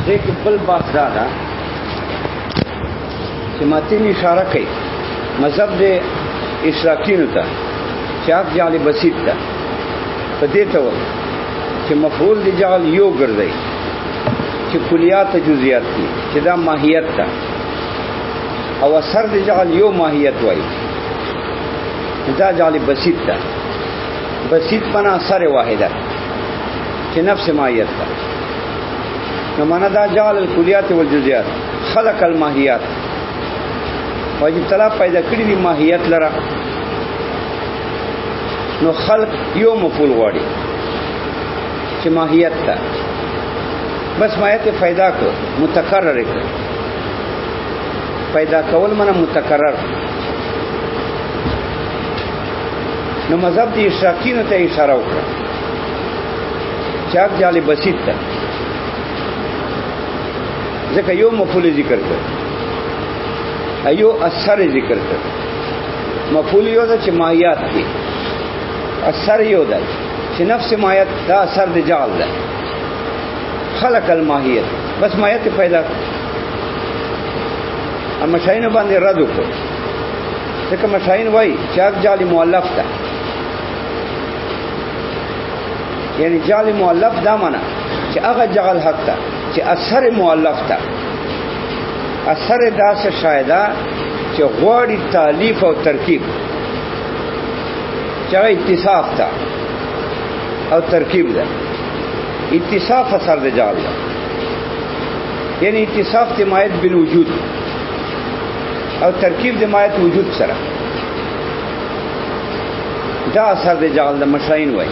دې کې بل بحث دا ده چې متن اشاره کوي مذهب د اشراکینو ته چې حق جعل بسیط ده په دې ته وایي چې مفعول د جعل یو ګرځي چې کلیات جزئیات دي چې دا ماهیت ده او اثر د جعل یو ماهیت وایي دا جعل بسیط ده بسیط معنا اثر واحده چې نفس ماهیت ده نو معنا دا جعل الکلیات والجزئیات خلق الماهیات واجب طلب پیدا کړی دی ماهیت لره نو خلق یو مفعول غواړي چې ماهیت ده بس ماهیت پیدا کړ متکرر کړ پیدا کول معنا متکرر نو مذهب دی اشراکینو ته اشاره وکړه چې حق جعل بسیط ده ځکه یو مفعول ذکر کړ ایو اثر ذکر کړ مفعول یو ده چې ماهیت دي اثر یو ده چې نفس ماهیت دا اثر د جعل ده خلق الماهیت بس ماهیت پیدا اما شاین باندې رد وکړ ځکه مشاین وایي چې حق جعل مؤلف ده یعنی جعل مؤلف دا معنا چې هغه جعل حق ده چې اثر مؤلف ده اثر داسه شایده چې غوړی تالیف او ترکیب چې اتصاف ده او ترکیب ده اتصاف اثر د جعل ده یعنی اتصاف د مایت بالوجود او ترکیب د مایت وجود سره دا اثر د جعل د مشاین وای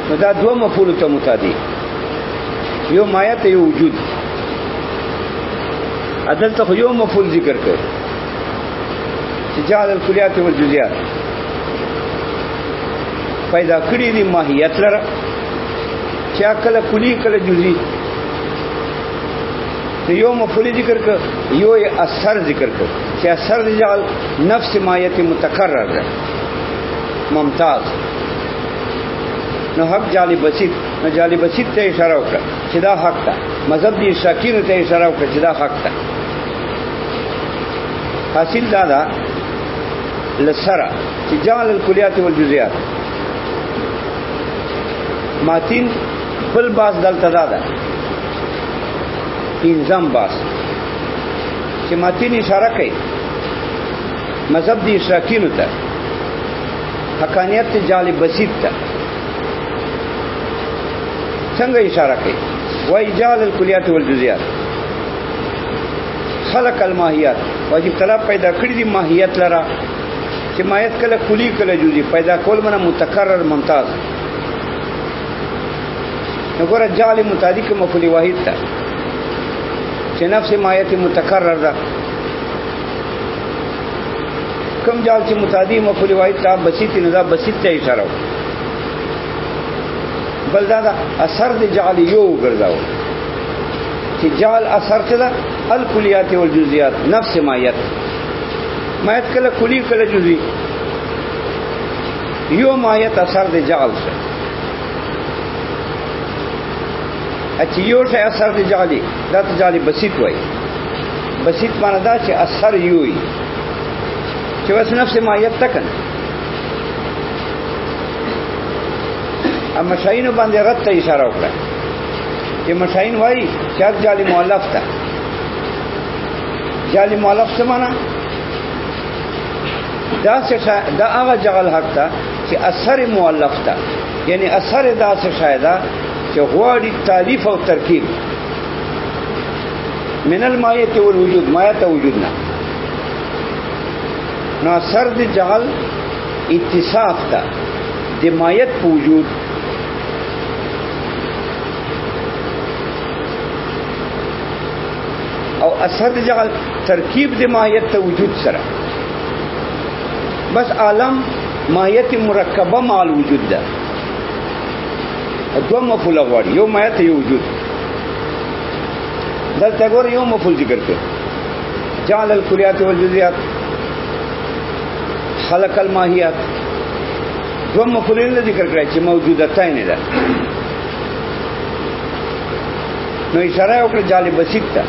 نو دا دوه مفعول ته متعدی یو مایت یو وجود عدل ته یو مفعول ذکر کړ چې جعل الکلیات والجزئیات پیدا کړی دی ماهیت لره چې کله کلی کله جزئی یو مفعول ذکر کړ یو اثر ذکر کړ چې اثر جعل نفس ماهیت متکرر ده ممتاز نو حق جعل بسیط نو جعل بسیط ته اشاره وکړه چې دا حق ده مذهب دی شاکینو ته اشاره وکړه چې دا حق ده حاصل دا ده لسره چې جعل الکلیات والجزئیات ماتین بل باز دلته ده پینځم باس چې ماتین اشاره کوي مذهب دی اشراکینو ته حقانیت جعل بسیط ته څنګه اشاره کوي وای جعل الکلیات والجزئیات خلق الماهیات واجب طلب پیدا کړی دی ماهیت لره چې ماهیت کله کلی کله جزئی پیدا کول منه متکرر ممتاز نو ګوره جعل متعدی مفعول واحد ته چې نفس ماهیت متکرر ده کوم جعل چې متعدی مفعول واحد ته بسیط نه ده بسیط ته اشاره بل دا اثر د جعل یو ګرځاو چې جعل اثر څه ده الکلیات والجزئیات نفس ماهیت کله کلی کله جزئی یو ماهیت اثر د جعل څه اچ یو شی اثر د جعلی دا ته جعل بسیط وای بسیط معنی دا چې اثر یوي چې وس نفس ماهیت تکن اما مشاین باندې رد ته اشاره وکړه چې مشاین وایي چې جعل مؤلف ده جعل مؤلف څه معنا دا هغه جعل حق ده چې اثر مؤلف ده یعنی اثر داسه شایده چې غواړي تالیف او ترکیب من المایت والوجود مایت وجودنا نو اثر د جعل اتصاف ده د مایت په وجود او اثر د جعل ترکیب د ماهیت ته وجود سره بس عالم ماهیت مرکبه مع الوجود ده دو مفعول غواړي یو ماهیت یو وجود دلته ګور یو مفعول ذکر کړ جعل الکلیات والجزئیات خلق الماهیات دو مفعولین ذکر کړی چې موجودتاین ده نو اشاره وکړه جعل بسيط ته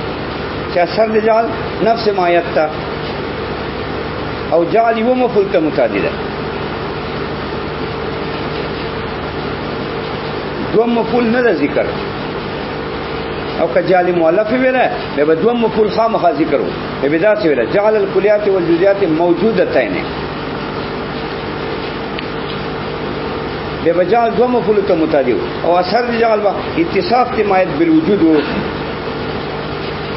چې اثر د جعل نفس مایت ته او جعل یو مفعول ته متعدی ده دوم مفعول نه ده ذکر او که جعل مؤلف ویله به دوم مفعول خامخا ذکر وو به دا څه ویله جعل الکلیات والجزئیات موجودتين به بجال دو مفعول ته متعدی او اثر د جعل با اتصاف د مایت بالوجود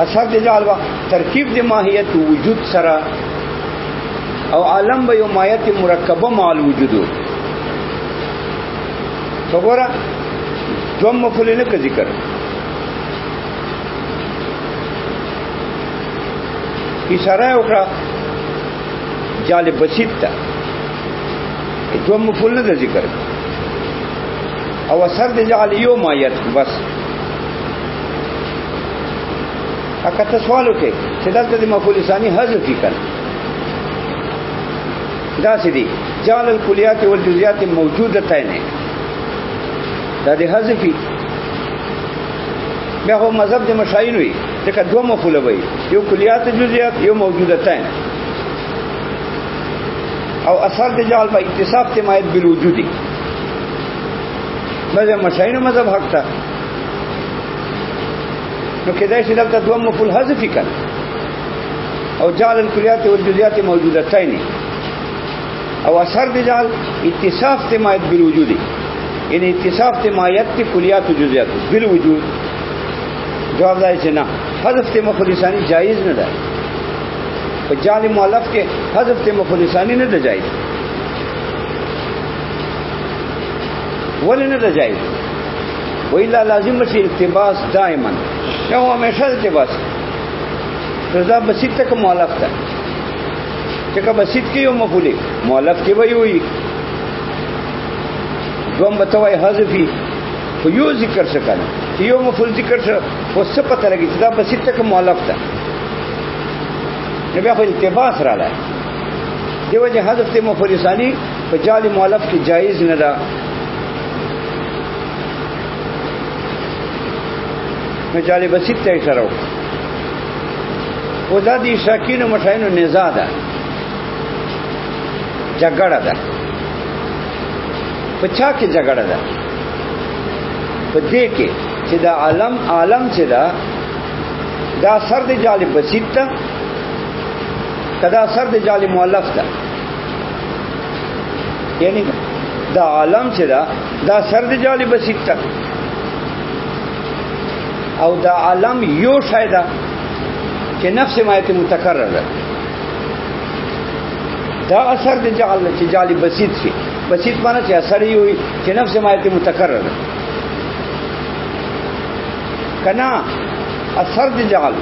اثر د جعل با ترکیب د ماهیت وجود سره او عالم به یو مایت مرکبه مع الوجود وګوره دو مفعول نه کا ذکر اشاره وکړه جعل بسيط ته دو مفعول نه ذکر او اثر د جعل یو مایت بس اکته سوالو کې چې دلته د مفعول ثانی حذف کړه دا سدي جعل الکلیات والجزئیات موجودتين دا د حذفي بیا هو مذهب د مشایخ وي چې دو مفعول وي یو کلیات جزئیات یو موجودتين او اثر د جعل په اتصاف ته مایت بالوجودي مذهب مشایخ مذهب حق تا نو کدا چې دلته دوه مفعول حذف کړه او جعل الکلیات والجزئیات موجودتين او اثر د جعل اتصاف ته مایت بالوجودي یعنی اتصاف ته مایت ته کلیات و جزئیات بالوجود جواب دی چې نه حذف ته مفعول ثانی جایز نه ده په جعل مؤلف کې حذف ته مفعول ثانی نه ده جایز ولې نه ده جایز وإلا لازم شي التباس دائما یو همیشه التباس رضا بسيط تک مؤلف ده چې که بسيط کې یو مفعول مؤلف کې وي وي دوم بتوي حذفي خو یو ذکر شکنه چې یو مفعول ذکر شو او څه پته لګي چې دا بسيط تک مؤلف ده نو بیا خو التباس رااله دیو چې حذف ته مفعول ثانی په جعل مؤلف کې جایز نه ده نو جعل بسيط ته اشاره او دا دي شاکین او مشاینو نزاع ده جګړه ده په چا کې جګړه ده په دې کې چې دا عالم چې دا سر د جعل بسيط ده کدا سر د جعل مؤلف ده یعنی دا عالم چې دا سر د جعل بسيط ده او دا عالم یو شایده چې نفس مایت متکرر ده دا اثر د جعل چې جعل بسيط شي بسيط معنی چې اثر یې وي چې نفس مایت متکرر ده کنا اثر د جعل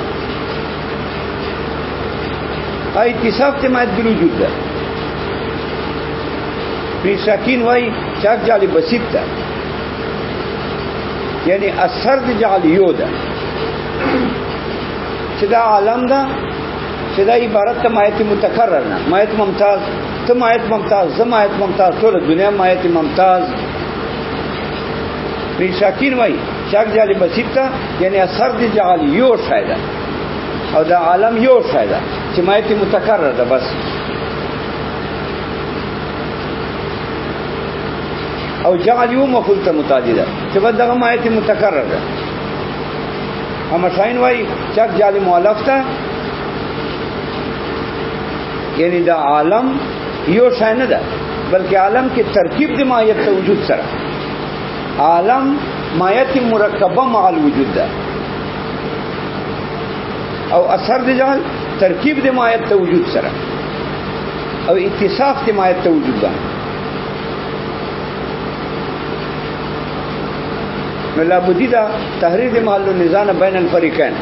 اتصاف ته مایت بالوجود ده پری شاکین وای چاک جعل بسيط ده یعنی اثر د جعل یو ده چې دا عالم ده چې دا عبارت ته مایت متکرر نه مایت ممتاز ته مایت ممتاز زمایت ممتاز ټول دنیا مایت ممتاز پری شاکین وای چاک جعل بسيط ده یعنی اثر د جعل یو شایده او دا عالم یو شایده چې مایت متکرر ده بس او جعل یو مفعول ته متعدی ده چې بدغه مایت متکرر ده اما شاین وای چاک جعل مؤلف ته یعنی دا عالم یو شای نه ده بلکې عالم کې ترکیب د مایت ته وجود سره عالم مایت مرکبه مع الوجود ده او اثر د جعل ترکیب د مایت ته وجود سره او اتصاف د مایت ته وجود ده نو لابدی دا تحریر د محل النزاع بین الفریقین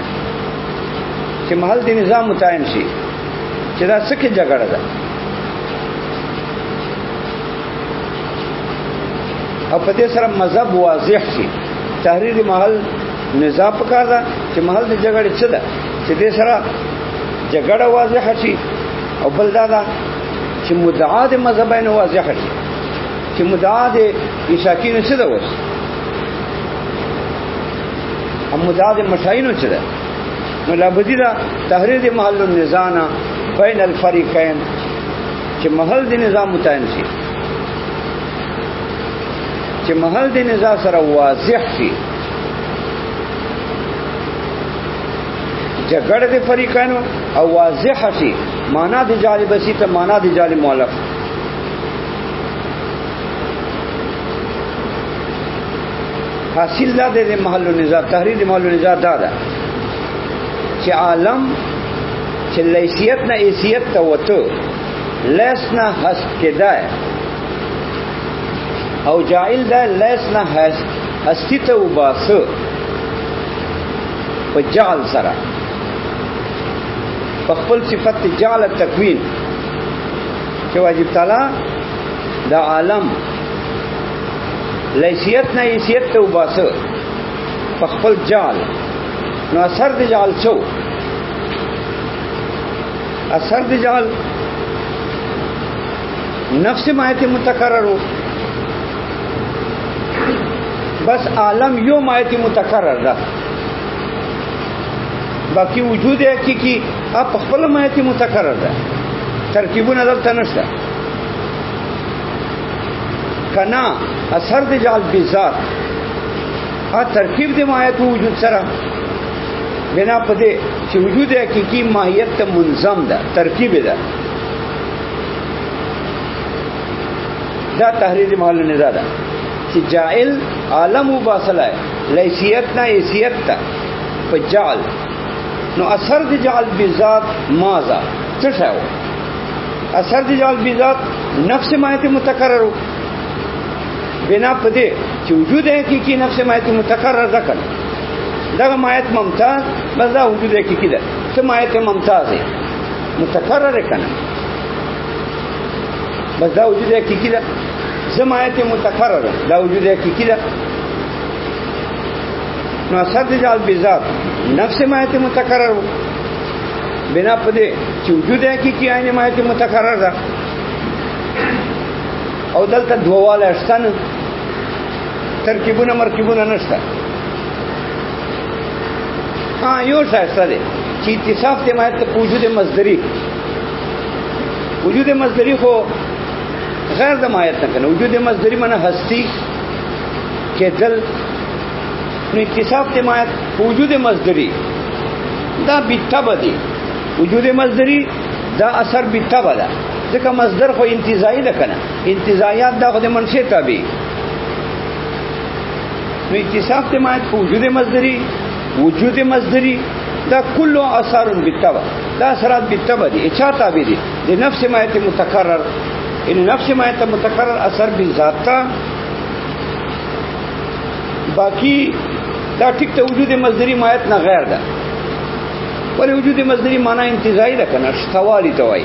چې محل د نظام متعین شي چې دا څه کې جګړه ده او په دې سره مذهب واضح شي تحریر د محل نظام پکار ده چې محل د جګړې څه ده چې دې سره جګړه واضح شي او بل دا چې مدعا د مذهبین واضح شي چې مدعا د عیساکین څه ده وس مدعا د مشاینو چې ده نو لابدی دا تحریر د محل النزاع بین الفریقین چې محل د نظام متعین شي چې محل د نزاع سره واضح شي جګړه د فریقانو او واضح شي معنا د جعل بسيطه معنا د جعل مؤلف حاصل دا د محل النزاع تحریر د محل النزاع دا ده چې عالم چې لیسیت نه ایسیت ته وته لیس نه هست کېدای او جاعل دا لیس نه هستی ته وباسه په جعل سره په خپل صفت جعل تکوین چې واجب تعالی دا عالم لیسیت نه ایسیت ته وباسه په خپل جعل نو اثر د جعل څو اثر د جعل نفس مایت متکرر بس عالم یو مایت متکرر ده باقی وجود حقیقی اپ خپل مایت متکرر ده ترکیبونه دلته نشته کنا اثر د جعل بذات ا ترکیب د مایت وجود سره بنا پدې چې وجود حقیقی ماهیت ته منظم ده ترکیب ده دا تحریر محل النزاع ده چې جاعل عالم وباسلای لیسیت نه ایسیت ته په جعل نو اثر د جعل بذات ماذا څه شاو اثر د جعل بذات نفس مایت متکرر بنا پدې چې وجود حقیقی نفس مایت متکرر ده کنه دا مایت ممتاز بس دا وجود حقیقی ده څه مایت ممتاز متکرر کنه بس دا وجود حقیقی ده زمایت متکرر دا وجود حقیقی ده نو اثر د جعل بذات نفس مایت متکرر بنا پدې چې وجود حقیقی عین مایت متکرر ده او دلته دواله اشتن ترکیبونه مرکبونه نشته یو شایسته ده چې اتصاف د مایت په وجود مصدری وجود مصدری خو غیر د مایت نه کنه وجود مصدری معنی هستی کېدل نو اتصاف د مایت وجود مصدری دا بیتبه دی وجود مصدری دا اثر بیتبه ده ځکه مصدر خو انتزاعي ده کنه انتزاعیات دا خو د منشئ تابع نو اتصاف د مایت وجود مصدری وجود مصدری دا کلو اثار بالتبع دا اثرات بالتبع دي اچا تابع دي لنفس مایت متکرر ان نفس مایت متکرر اثر بالذات تا باقی دا ټیک ته وجود مصدری مایت نه غیر ده ولی وجود مصدری معنی انتزاعي ده کنه شتوالی ته وای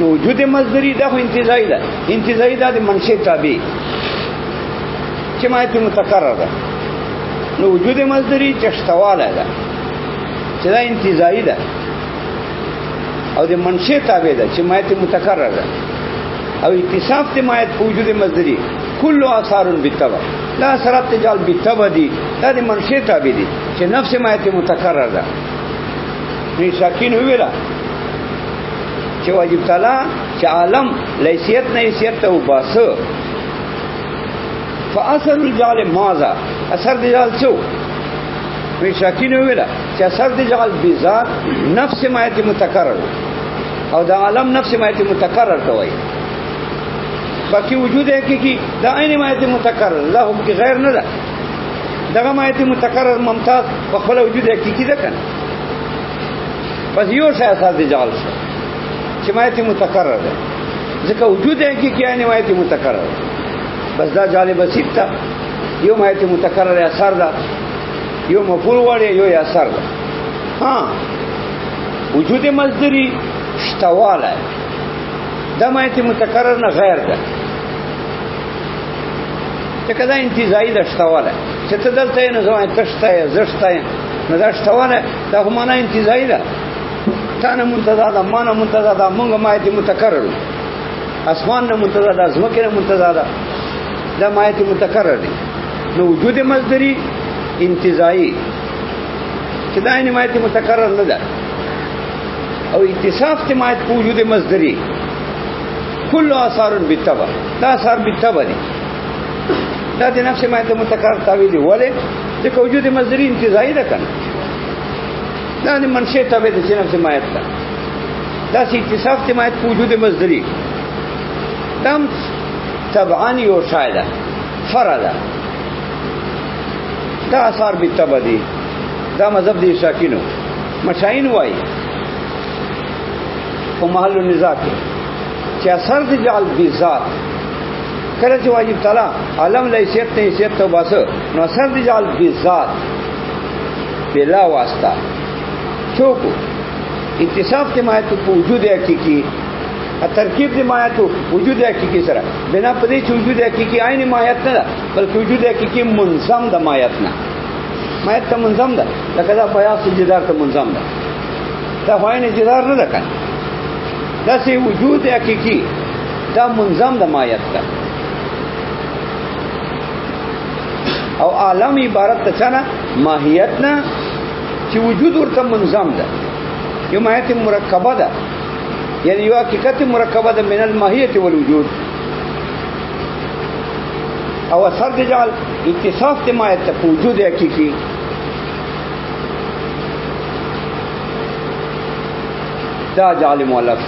نو وجود مصدری دا خو انتزاعي ده انتزاعي ده د منشئ تابع چې مایت متکرر ده نو وجود مصدری چشتواله ده چې دا انتزاعي ده او د منشئ تابع ده چې مایت متکرر ده او اتصاف د مایت په وجود مصدری کله اثار بالتبع لا اثرات تجال بالتبع دي دا د منشئ تابع دي چې نفس مایت متکرر ده نو ساکین ویلا چې واجب تعالی چې عالم لیسیت نه حیثیت ته وباسه فاثر الجعل ماذا اثر د جعل څو وی شاکین ویلا چې اثر د جعل بذات نفس مایت متکرر او د عالم نفس مایت متکرر ته وایي باقی وجود حقیقی دا عین مایت متکرر لا هم کی غیر نه ده دغه مایت متکرر ممتاز په خپل وجود حقیقی ده کنه بس یو شی اثر د جعل شو چې مایت متکرر ده ځکه وجود حقیقی عین مایت متکرر بس دا جعل بسيط تا یو مایت متکرر اثر ده یو مفعول وړي یو اثر ده وجود مصدری شتواله دا مایت متکرر نه غیر ده چې کدا انتزاعي ده شتواله چې ته دلته نه زما تشته زشته نه دا شتواله دا هم نه انتزاعي ده تانه منتزا ده مانه منتزا ده مونږه مایت متکرر اسمان نه منتزا ده زمکه نه منتزا ده دا مایت متکرر دي نو وجود مصدری انتزاعي چې دا عین مایت متکرر نه ده او اتصاف ته مایت په وجود مصدری کل آثار بالتبع دا آثار بالتبع دي دا د نفس مایت متکرر تعویل ولې ځکه وجود مصدری انتزاعي ده کنه دا د منشئ تابع د نفس مایت ده دا چې اتصاف ته مایت په وجود مصدری دام طبعا یو شایده فرع ده دا آثار بالتبع دي دا مذهب دی شاکینو مشاین وای په محل النزاع کې چې اثر دی جعل بذات کله چې واجب تعالی عالم لیسیت نه حیثیت تو باسه نو اثر دی جعل بذات بلا واسطه چوکو اتصاف دی مایت په وجود حقیقی ترکیب دی مایت وجود حقیقی سره بنا پدې چې وجود حقیقی عین مایت نه ده بلکې وجود حقیقی منظم د مایت نه مایت ته منظم ده لکه دا پیاس جدار ته منظم ده دا عین جدار نه ده کنه دا سي وجود حقیقی دا منظم د مایت ده او عالم عبارت ته نه ماهیت نه چې وجود ورته منظم ده یو مایت مرکبه ده یعنی یو حقیقت مرکبه ده من الماهیت والوجود او اثر دی جعل اتصاف دی مایت ته وجود حقیقی دا جعل مؤلف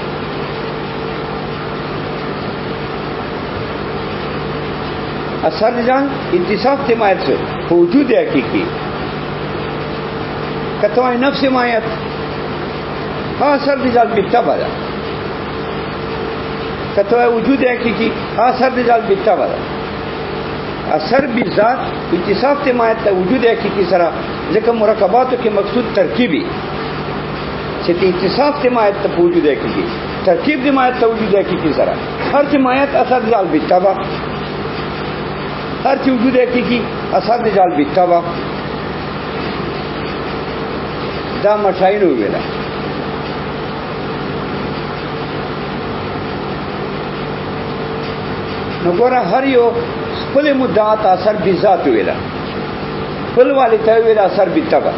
اثر دی جعل اتصاف دی مایت سے وجود حقیقی کتوای نفس مایت اثر دی جعل بالتبع ده کتوای وجود حقیقی اثر دی جعل بالتبع ده اثر بذات اتصاف ته مایت ته وجود حقیقی سره ځکه مرکباتو کې مقصود ترکیبی چې اتصاف ته مایت ته وجود حقیقی ترکیب دی مایت ته وجود حقیقی سره هر چې مایت اثر جعل بالتبع هر چې وجود حقیقی اثر جعل بالتبع دا مشاینو ویلا نو ګوره هر یو خپل مدعات اثر بذات ویلا خپل والی ته ویلا اثر بالتبع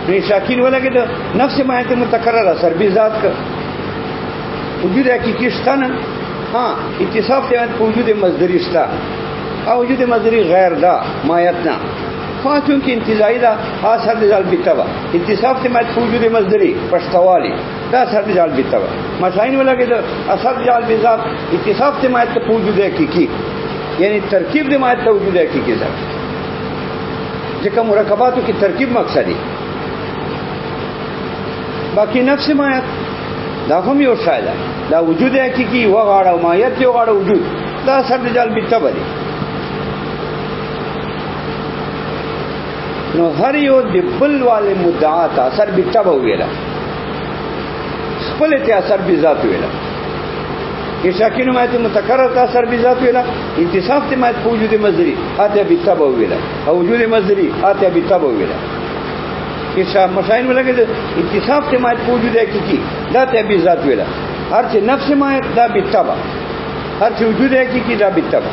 نو شاکین ولګي د نفس مایت متکرر اثر بذات کا وجود حقیقی شته نه ها اتصاف ته وجود مصدری شته او وجود مصدری غیر دا مایت نه خاصون کې انتزاعي دا اثر جعل بالتبع اتصاف ته مایت وجود مصدری پښتوالی دا اثر جعل بالتبع مشاین ولګي د اثر جعل بذات اتصاف ته مایت وجود حقیقی یعنی ترکیب دی مایت ته وجود حقیقی ده ځکه مرکباتو کې ترکیب مقصدی باقی نفس مایت دا هم یو شای ده دا وجود حقیقی و غاړه مایت یو غاړه وجود دا اثر جعل بالتبع دی نو هر یو د بل والے مدعات اثر بالتبع ویلا خپل ته اثر بذات ویلا یہ شاکینو مایت متکرر اثر بذات ویلا انتصاف ته مایت وجود مصدری اته بالتبع ویلا او وجود مصدری اته بالتبع ویلا یہ مشاین ولګي انتصاف ته مایت وجود حقیقی دا ته بذات ویلا هر چې نفس مایت دا بالتبع هر چې وجود حقیقی دا بالتبع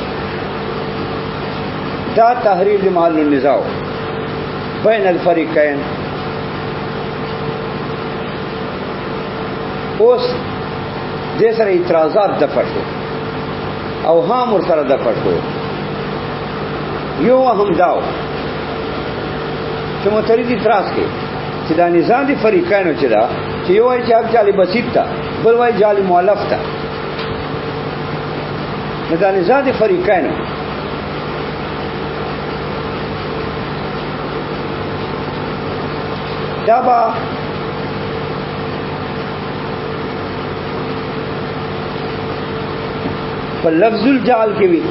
دا تحریر محل النزاع بین الفریقین اوس دې سره اعتراضات دفع شو او هم ورسره دفع شو یو هم داو چې معترض اعتراض کوي چې دا نظام دي فریقینو چې دا چې یو وايي چې جعل بسیط تا بل وايي جعل مؤلف تا دا نظام دي فریقینو دا با په لفظ الجعل کې وي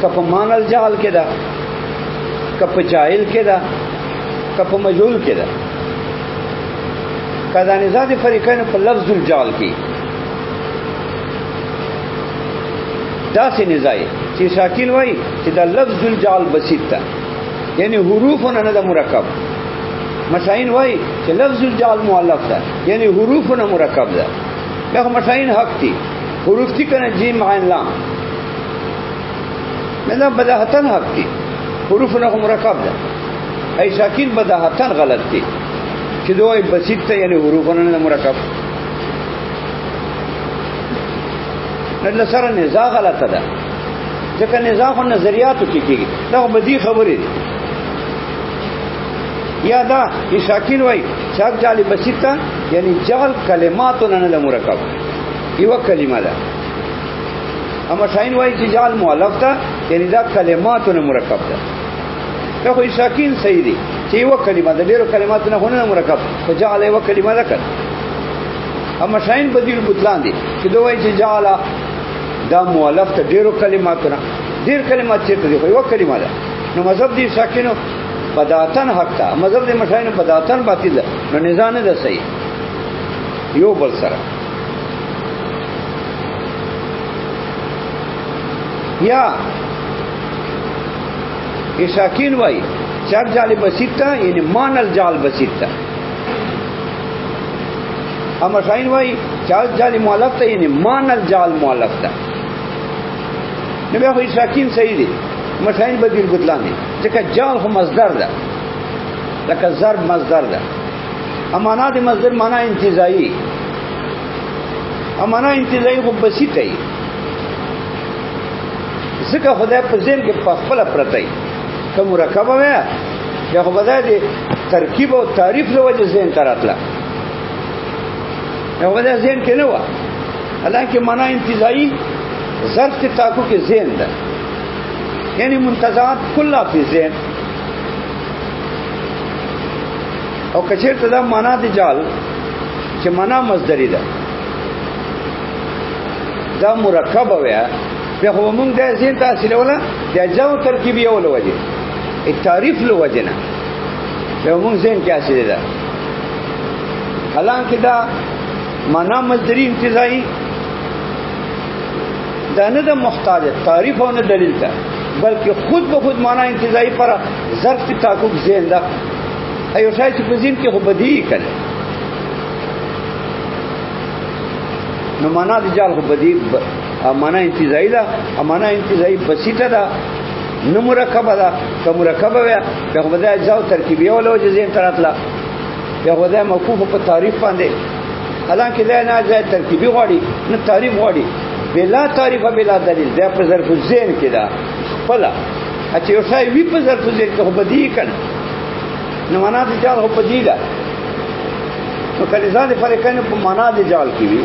کپ مان الجعل کې دا کپ جاهل کې دا کپ مجهول کې دا کدا نزاد فریقین په لفظ الجعل کې دا سي نزای چې شاکین وای چې دا لفظ الجعل بسيط تا یعنی حروفونه نه د مرکب مشاین وای چې لفظ الجعل مؤلف ده یعنی حروفونه مرکب ده دا مشاین حق دي حروف دي کنه جیم عین لام مطلب بداهتن حق دي حروفونه مرکب ده ای ساکن بداهتن غلط دی چې دوی بسیط ته یعنی حروفونه نه مرکب نه سره نزاع غلطه ده ځکه نزاع خو نظریاتو کې کېږي دا خو بدی خبرې دي یا دا ساکن وای چاک جعل بسیط ته یعنی جعل کلماتونه نه مرکب یو کلمه ده اما شاین وای چې جعل مؤلف ته یعنی دا کلماتونه مرکب ده دا خو ساکن صحیح دي چې یو کلمه ده ډیرو کلماتونه خو نه مرکب خو جعل یو کلمه ده کړ اما شاین بدیل بطلان دي چې دوی چې جعل دا مؤلف ته ډیرو کلماتونه ډیر کلمات چې دي خو یو کلمه ده نو مذهب دي ساکنو بداتن حق ته مذهب دي مشاین بداتن باطل ده نو نزان ده صحیح یو بل سره یا ساکن وای چار جعل بسیط تا یعنی مان الجعل بسیط تا اما شاین وای چار جعل مؤلف تا یعنی مان الجعل مؤلف تا نو بیا خو ساکن صحیح دی مشاین بدیل بطلان دی ځکه جعل خو مصدر ده لکه ضرب مصدر ده امانا دی مصدر معنا انتزاعی امانا انتزاعی خو بسیط دی ځکه خدای په ذهن کې په خپل پرتای که مرکب وای یا خو بدای دی ترکیب او تعریف له وجه ذهن تراتله یا بدای ذهن کې نه و حالانکه معنا انتزاعی ظرف کے تاکو کے ذہن ده یعنی منتزعات کلها فی ذہن او کچیر تدا مانا دی جال چې مانا مصدری ده دا مرکب ویا بیا خو مونږ د ذهن تحصیل ولا د اجزاء ترکیبی ول وجه تعریف له وجه نه بیا مونږ ذهن کې حاصل ده حالانکه دا مانا مصدری انتزاعی دا نه د محتاج تعریف او نه دلیل ده بلکې خود به خود معنا انتزاعی پر ظرف تعقب ذهن ده ایو شاید چې په ذهن کې خو بدی کړي نو معنا د جال خو بدی معنا انتزاعی ده معنا انتزاعی بسیطه ده نو مرکبه ده که مرکبه وي به خو د اجزاء ترکیبی او له ذهن تراتله یا خو د موقوف په تعریف باندې حالانکه دا نه اجزاء ترکیبی غواړي نه تعریف غواړي بلا تعریف بلا دلیل دا په ظرف ذهن کې ده خپل چې یو شای وی په ظرف ذهن کې خو بدی کړي نو معنا د جال خو بدی ده نو کله ځان فرقین په معنا د جال کې وي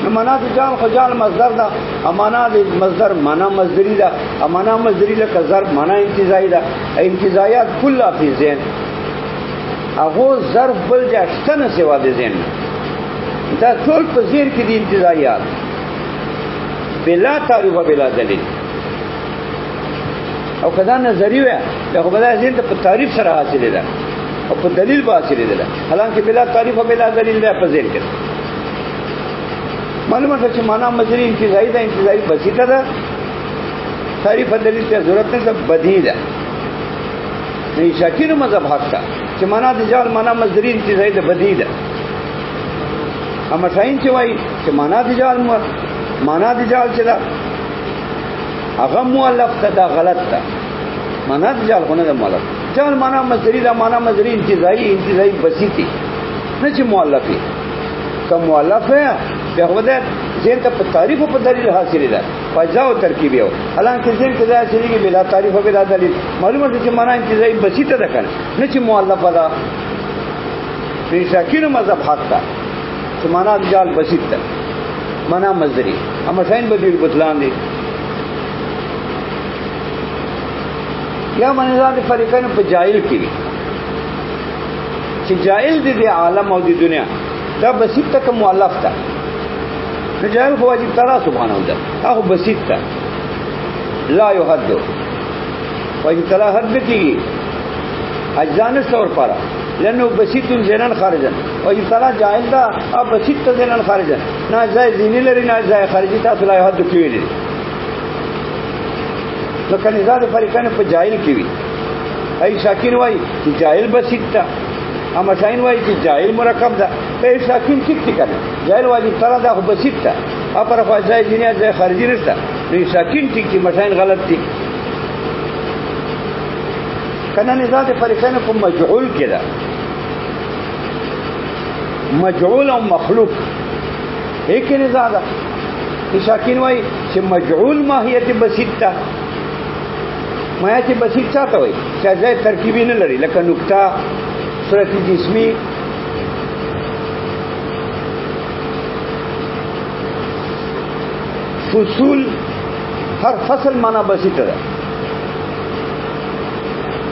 نو معنا د جال خو جال مصدر ده امانا د مصدر معنا مصدری ده امانا مصدری له ظرف معنا انتزاعی ده انتزاعات کله فی ذهن هغه ظرف بل جاشته نه سوا د ذهن دا ټول په ذهن کې دي انتزاعات بلا تعریف بلا دلیل او کدا نظری وای دا خو بلا ذهن ته په تعریف سره حاصل ده او په دلیل به حاصل ده حالانکه بلا تعریف بلا دلیل ده په ذهن کې معلومه ده چې معنا مصدری انتزاعی ده انتزاعی بسیطه ده تعریف دلیل ته ضرورت نه بدی ده نه شاکر مذهب حق ده چې معنا د جال معنا مصدری انتزاعی ده بدی ده اما شاین چې وای چې معنا د جال معنا د جال چې دا هغه مؤلف ته دا غلط ده معنا د جال خونه ده مؤلف جال معنا مصدری دا معنا مصدری انتزاعی بسیطی نه چې مؤلفي کوم مؤلف ہے بیا خو ده ذهن ته په تعریف او په دلیل حاصل ده فاجزاء او ترکیب یو حالانکه ذهن کې دا چې بلا تعریف او بلا دلیل معلومه ده چې معنا انتزاعی بسیطه ده کنه نه چې مؤلف ده په شاکینو مذهب حق ده چې معنا د جال بسیط ده معنا مصدری اما شاین بدیل بطلان دي یا منځات فرقین په جاهل کې چې جاهل دي د عالم او د دنیا دا بسیط تک مؤلف تا جاهل خو واجب تعالی سبحانه و تعالی هغه بسیط تا لا یحد واجب تعالی حد کی اجزان طور پر لانه بسیط زینن خارجن واجب تعالی جاهل دا اب بسیط زینن خارجن نه ځای زینی لري نه ځای خارجي تاسو لا حد کیږي نو کني زاد فرقان په جاهل کې وي ای شاکین وای چې جاهل بسیط تا اما شاین وای چې جاهل مرکب ده ای شاکین ټیک ټیک کنه جاهل واجب تعالی دا خو بسیط تا اپر خو ځای زینی ځای خارجي نشته نو شاکین ټیک چې مشاین غلط دي کنه نزاع د فریقین په مجعول کې ده مجعول او مخلوق هیڅ نزاع ده شاکین وای چې مجعول ماهیت بسیط ده ماهیت بسیط څه ته وای چې ځای ترکیبی نه لري لکه نقطه صورت جسمی فصول هر فصل معنا بسیطه ده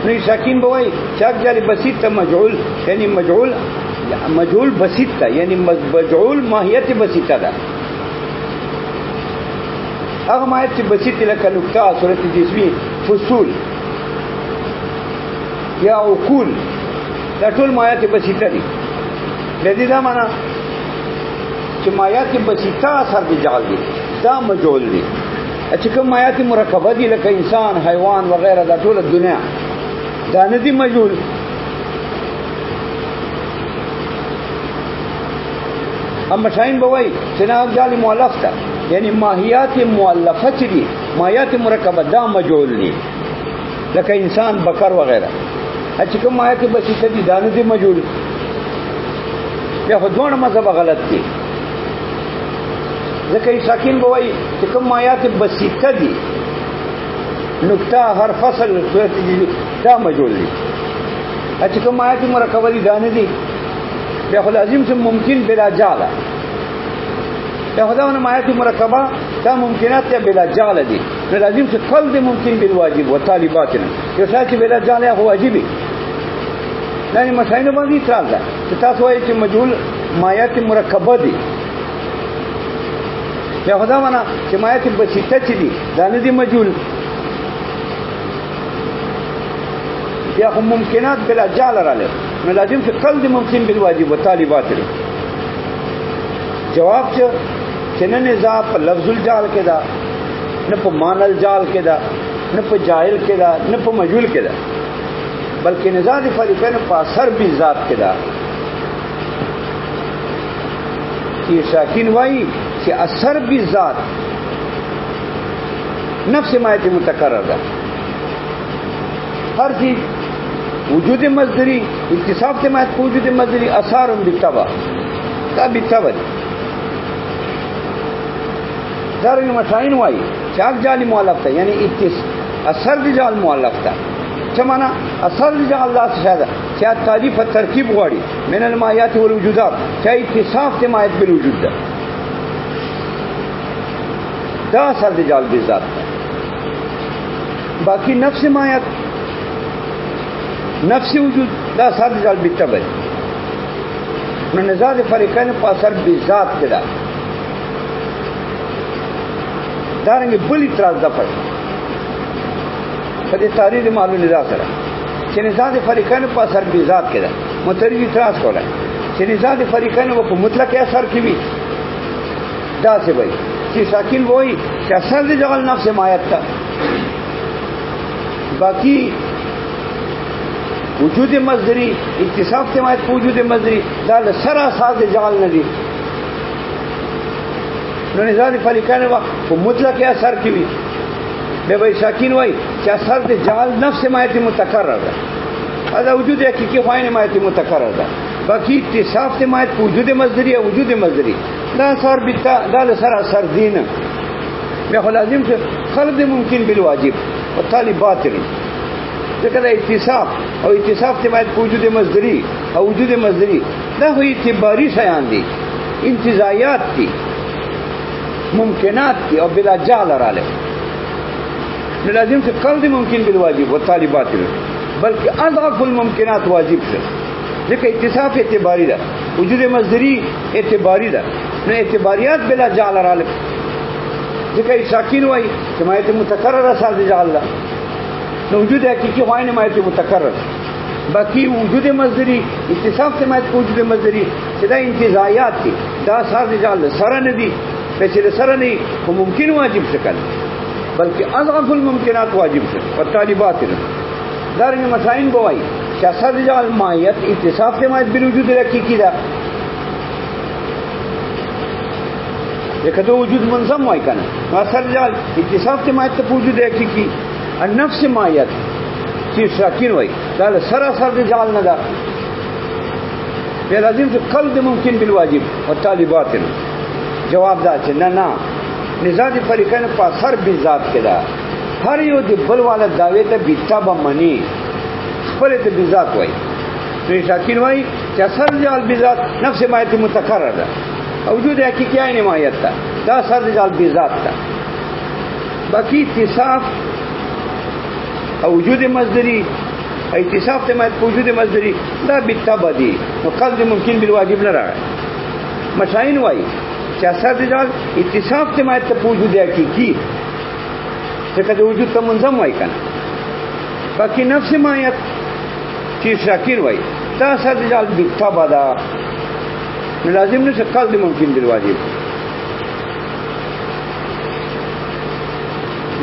نو شاکین بوای چاک جاری بسیط ته مجعول یعنی مجعول بسیط ده یعنی مجعول ماهیت بسیطه ده هغه ماهیت چې بسیط لکه نقطه صورت جسمی فصول یا عقول دا ټول ماهیت بسیطه دي د دې دا معنا چې ماهیت بسیطه اثر دي جعل دي دا مجعول دي چې کوم ماهیت مرکبه دي لکه انسان حیوان وغیرہ دا ټول دنیا دا نه دي مجعول اما شاین بوي چې نه جعل مؤلف ده یعنی ماهیات مؤلفه چې دي ماهیات مرکبه دا مجعول دي لکه انسان بکر وغیرہ چې کوم ماهیت بسیطه دي دا نه دي مجعول یا خودونه مذهب غلط دي ځکه ساکن بوي چې کوم ماهیت بسیطه دي نقطه هر فصل صورت دا مجعول دي چې کوم ماهیت مرکبه دي دا نه دي یا خو لازم چې ممکن بلا جعل یا خداونه ماهیت مرکبه دا ممکنات ته بلا جعل دي نو لازم چې قلب ممکن بالواجب وطالبات یو څه بلا جعل هو واجبي نه مشاینه باندې اعتراض ده چې تاسو وایي چې مجهول ماهیت مرکبه دي یا خداونه چې ماهیت بسیطه چې دي دا نه دي مجهول یا هم ممکنات بلا جعل رااله نو لازم چې قلب ممکن بالواجب وطالبات جواب چې نه نزاع په لفظ الجعل کې دا نه په معنی الجعل کې دا نه په جاهل کې دا نه په مجهول کې دا بلکې نزاع د فریقین په اثر به ذات کې دا چې شاکین وایي چې اثر به ذات نفس مایت متکرر ده هر چیز وجود مصدری اتصاف ته مایت وجود مصدری اثار بالتبع دا بالتبع دارنګ مشاین وایي چاک جعل مؤلف ته یعنی اثر دی جعل مؤلف ته څه معنا اثر دی جعل الله شاده چې تعریف ترکیب غواړي من المایات والوجودات چې اتصاف ته مایت بالوجود ده دا اثر دی جعل بذات باقی نفس مایت نفس وجود دا اثر دی جعل بالتبع نو نزاع فریقین په اثر بذات کې ده دارنګ بل اعتراض ده په دې تاریخ معلوم نزاع سره چې نزاع فریقین په اثر به ذات کې ده مترجم اعتراض کوله چې نزاع فریقین په مطلق اثر کې وي دا څه وایي چې شاکل وایي چې اثر د جعل نفس مایت ته باقی وجود مصدری اتصاف ته مایت وجود مصدری دا سره اساس د جعل نه دي نو نزاع فریقین په مطلق اثر کې وي به وای شاکین وای چې اثر د جعل نفس مایت متکرر ده دا وجود حقیقي خوانه مایت متکرر ده باقی اتصاف ته مایت وجود مصدری او وجود مصدری دا اثر بتا دا سره اثر دین به لازم چې خلق ممکن بالواجب او طالب باطل ځکه دا اتصاف او اتصاف ته مایت وجود مصدری او وجود مصدری دا هو اعتباری شیان دي انتزاعات دي ممکنات دي او بلا جعل رااله لازم چې قلب ممکن بالواجب والطالبات بلکې اضعف الممکنات واجب شه ځکه اتصاف اعتباری ده وجود مصدری اعتباری ده نو اعتباریات بلا جعل رااله ځکه شاکین وای چې مایت متکرر اثر دی جعل الله نو وجود حقیقي وای مایت متکرر باقی وجود مصدری اتصاف ته مایت وجود مصدری چې دا انتزاعات دي دا اثر دی جعل سره نه دي چې سره نه ممکن واجب شکل بلکې اضعف الممکنات واجب شه او طالبات دارنګ مسائل بوای چې اثر جعل مایت اتصاف ته مایت بالوجود حقیقي ده یکدو وجود منظم وای کنه اثر جعل اتصاف ته مایت ته وجود حقیقي النفس مایت چې چې اشراکین وای دا سراسر د جعل نه ده بیا لازم چې قلد ممکن بالواجب او طالبات جواب دا چې نه نزاد فریقین په اثر بذات کې ده هر یو د بل والا دعوی ته بیتابه منی خپل ته بذات وای نو شاکین وای چې اثر جعل بذات نفس مایت متکرر ده وجود حقیقی عین مایت ده دا اثر جعل بذات ده باقی اتصاف او وجود مصدری اتصاف ته مایت وجود مصدری دا بیتابه دی نو قلد ممکن بالواجب نه راغی مشاین وای چې اثر جعل اتصاف ته مایت ته وجود حقیقی څنګه د وجود ته منظم وای کنه باقی نفس مایت چې شاکر وای دا اثر جعل بیتابه ده لازم نشه قلد ممکن بالواجب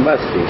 بس دی